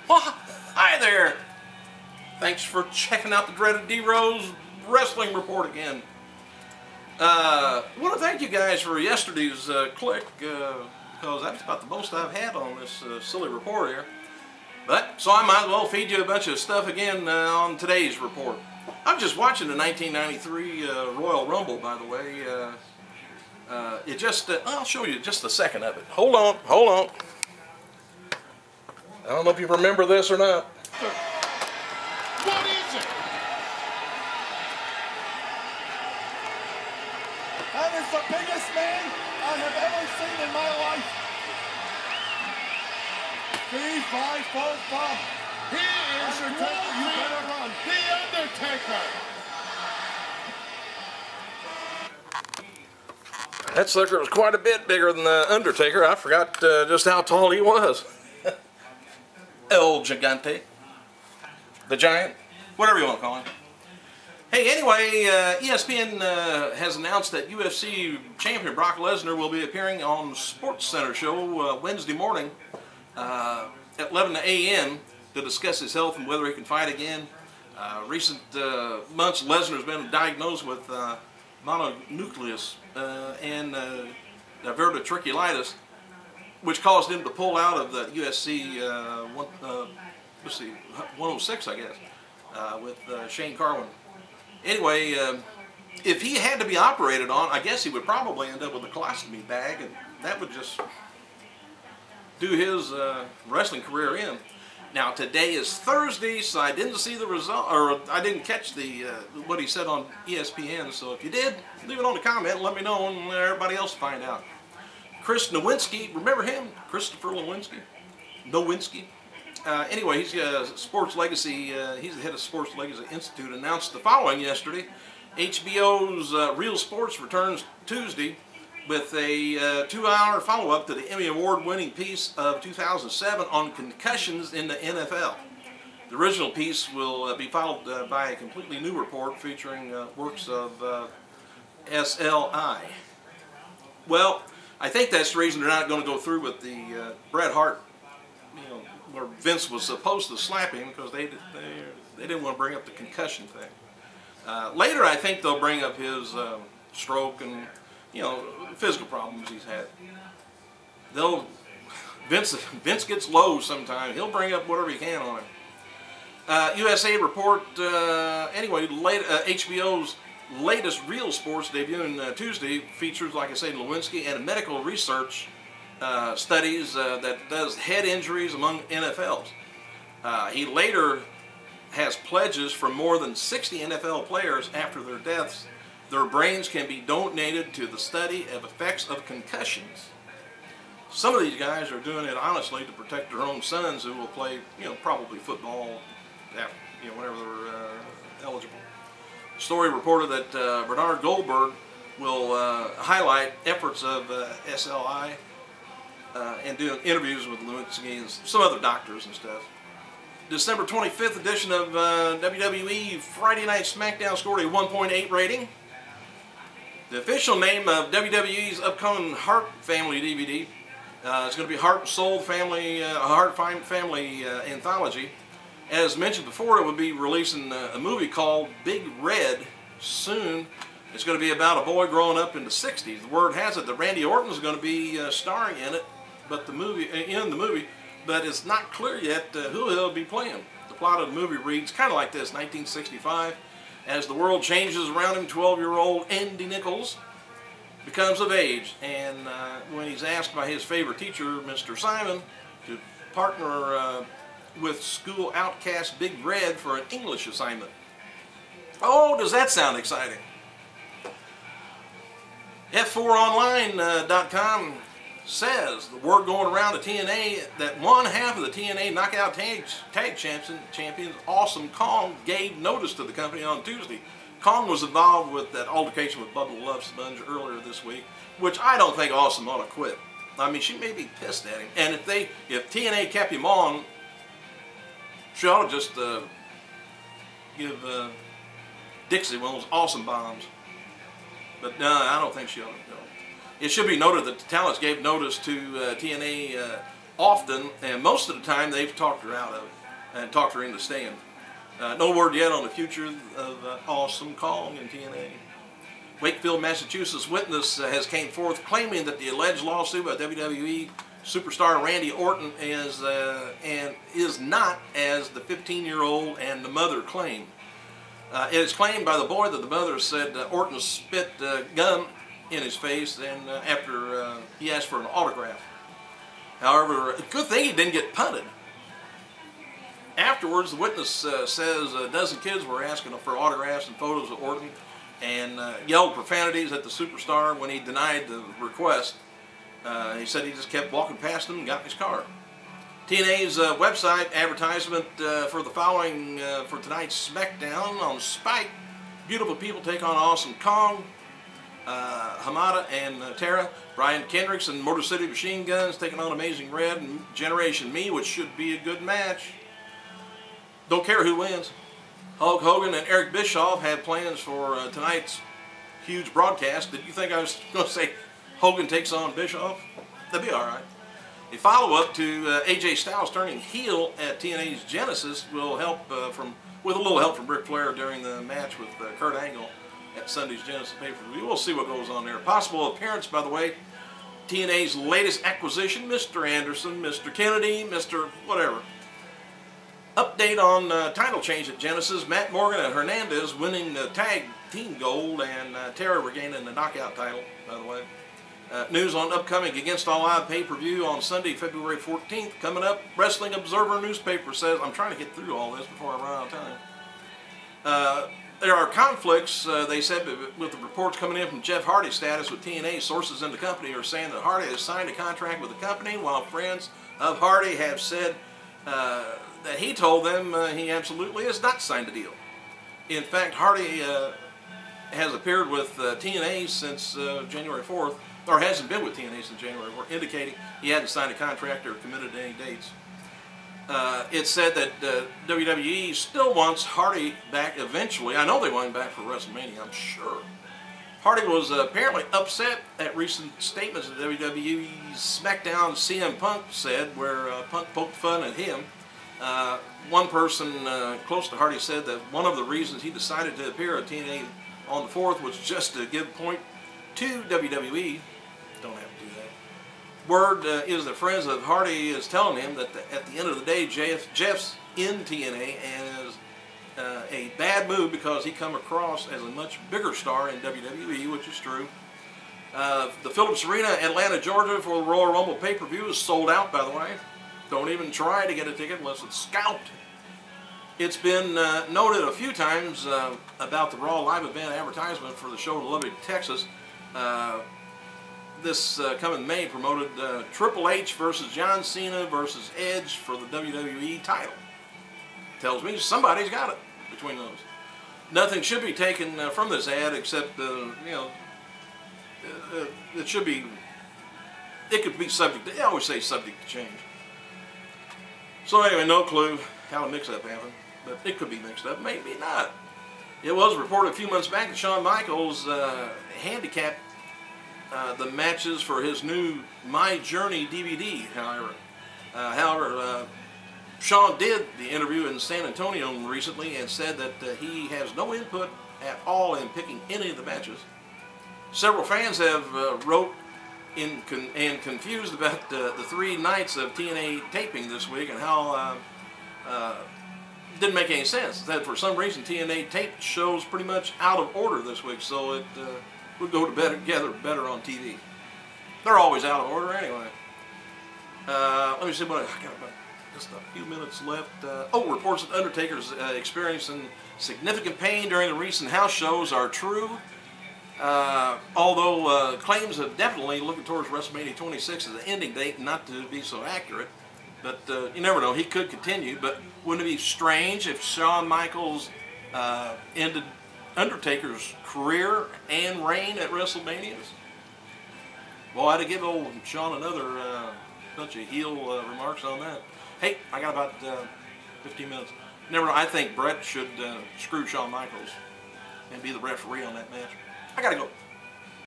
Well, hi there. Thanks for checking out the dreaded D-Rose Wrestling Report again. I want to thank you guys for yesterday's click, because that's about the most I've had on this silly report here. But, so I might as well feed you a bunch of stuff again on today's report. I'm just watching the 1993 Royal Rumble, by the way. It just, I'll show you just a second of it. Hold on, hold on. I don't know if you remember this or not. What is it? That is the biggest man I have ever seen in my life. 3, 5, 4, 5. He is Undertaker, you better run. The Undertaker. That sucker was quite a bit bigger than the Undertaker. I forgot just how tall he was. El Gigante. The Giant. Whatever you want to call him. Hey, anyway, ESPN has announced that UFC champion Brock Lesnar will be appearing on the Sports Center show Wednesday morning at 11 a.m. to discuss his health and whether he can fight again. Recent months, Lesnar has been diagnosed with mononucleus and diverticulitis, which caused him to pull out of the UFC 106, I guess, with Shane Carwin. Anyway, if he had to be operated on, I guess he would probably end up with a colostomy bag, and that would just do his wrestling career in. Now, today is Thursday, so I didn't see the result, or I didn't catch the what he said on ESPN. So if you did, leave it on the comment and let me know, and let everybody else find out. Chris Nowinski, remember him? Christopher Nowinski. Anyway, he's Sports Legacy. He's the head of Sports Legacy Institute. Announced the following yesterday: HBO's Real Sports returns Tuesday with a 2-hour follow-up to the Emmy Award-winning piece of 2007 on concussions in the NFL. The original piece will be followed by a completely new report featuring works of SLI. Well, I think that's the reason they're not going to go through with the Bret Hart, where Vince was supposed to slap him, because they didn't want to bring up the concussion thing. Later, I think they'll bring up his stroke and physical problems he's had. Vince gets low sometimes. He'll bring up whatever he can on him. USA Report. Anyway, HBO's latest Real Sports debuting Tuesday features, like I say, Lewinsky and medical research studies that does head injuries among NFLs. He later has pledges from more than 60 NFL players after their deaths. Their brains can be donated to the study of effects of concussions. Some of these guys are doing it honestly to protect their own sons, who will play, probably football after, whenever they're eligible. The story reported that Bernard Goldberg will highlight efforts of SLI and do interviews with Lewinsky and some other doctors and stuff. December 25th edition of WWE Friday Night SmackDown scored a 1.8 rating. The official name of WWE's upcoming Hart Family DVD is going to be Hart and Soul Family, Hart Family Anthology. As mentioned before, it will be releasing a movie called Big Red soon. It's going to be about a boy growing up in the 60s. The word has it that Randy Orton is going to be starring in it, but but it's not clear yet who he'll be playing. The plot of the movie reads kind of like this: 1965. As the world changes around him, 12-year-old Andy Nichols becomes of age, and when he's asked by his favorite teacher, Mr. Simon, to partner with school outcast Big Red for an English assignment. Oh, does that sound exciting? F4online.com says the word going around the TNA that one half of the TNA Knockout Tag Champions, Awesome Kong, gave notice to the company on Tuesday. Kong was involved with that altercation with Bubba Love Sponge earlier this week, which I don't think Awesome ought to quit. I mean, she may be pissed at him, and if TNA kept him on, she ought to just give Dixie one of those Awesome bombs. But no, I don't think she ought to. No. It should be noted that the talents gave notice to TNA often, and most of the time they've talked her out of it and talked her into staying. No word yet on the future of Awesome Kong and TNA. Wakefield, Massachusetts witness has came forth claiming that the alleged lawsuit by WWE superstar Randy Orton is not as the 15-year-old and the mother claimed. It is claimed by the boy that the mother said Orton spit gum in his face and after he asked for an autograph. However, good thing he didn't get punted. Afterwards, the witness says a dozen kids were asking for autographs and photos of Orton and yelled profanities at the superstar when he denied the request. He said he just kept walking past them and got in his car. TNA's website advertisement for the following for tonight's SmackDown on Spike. Beautiful people take on Awesome Kong, Hamada and Tara. Brian Kendricks and Motor City Machine Guns taking on Amazing Red and Generation Me, which should be a good match. Don't care who wins. Hulk Hogan and Eric Bischoff had plans for tonight's huge broadcast. Did you think I was going to say Hogan takes on Bischoff? That'd be all right. A follow-up to AJ Styles turning heel at TNA's Genesis will help with a little help from Ric Flair during the match with Kurt Angle at Sunday's Genesis pay-per-view. We'll see what goes on there. Possible appearance, by the way, TNA's latest acquisition, Mr. Anderson, Mr. Kennedy, Mr. whatever. Update on title change at Genesis. Matt Morgan and Hernandez winning the tag team gold and Tara regaining the knockout title, by the way. News on upcoming Against All Odds pay-per-view on Sunday, February 14th. Coming up, Wrestling Observer newspaper says, I'm trying to get through all this before I run out of time. There are conflicts, they said, with the reports coming in from Jeff Hardy's status with TNA. Sources in the company are saying that Hardy has signed a contract with the company, while friends of Hardy have said that he told them he absolutely has not signed a deal. In fact, Hardy has appeared with TNA since January 4th, or hasn't been with TNA since January 4th, indicating he hadn't signed a contract or committed to any dates. It said that WWE still wants Hardy back eventually. I know they want him back for WrestleMania, I'm sure. Hardy was apparently upset at recent statements that WWE's SmackDown CM Punk said, where Punk poked fun at him. One person close to Hardy said that one of the reasons he decided to appear at TNA on the 4th was just to give point to WWE. Don't have to do that. Word is that friends of Hardy is telling him that at the end of the day, Jeff's in TNA and is a bad move because he come across as a much bigger star in WWE, which is true. The Phillips Arena, Atlanta, Georgia for the Royal Rumble pay-per-view is sold out, by the way. Don't even try to get a ticket unless it's scalped. It's been noted a few times about the Raw live event advertisement for the show in Lubbock, Texas. This coming May promoted Triple H versus John Cena versus Edge for the WWE title. Tells me somebody's got it between those. Nothing should be taken from this ad except, you know, it should be, it could be subject to, I always say subject to change. So anyway, no clue how the mix-up happened, but it could be mixed up, maybe not. It was reported a few months back that Shawn Michaels handicapped the matches for his new My Journey DVD, however. Shawn did the interview in San Antonio recently and said that he has no input at all in picking any of the matches. Several fans have wrote and confused about the 3 nights of TNA taping this week and how didn't make any sense. That for some reason TNA taped shows pretty much out of order this week, so it would go together better on TV. They're always out of order anyway. Let me see what I got about just a few minutes left. Reports that Undertaker's experiencing significant pain during the recent house shows are true. Although claims have definitely looking towards WrestleMania 26 as an ending date, not to be so accurate. But you never know, he could continue. But wouldn't it be strange if Shawn Michaels ended Undertaker's career and reign at WrestleManias? Well, I'd give old Shawn another bunch of heel remarks on that. Hey, I got about 15 minutes. Never know, I think Brett should screw Shawn Michaels and be the referee on that match. I gotta go.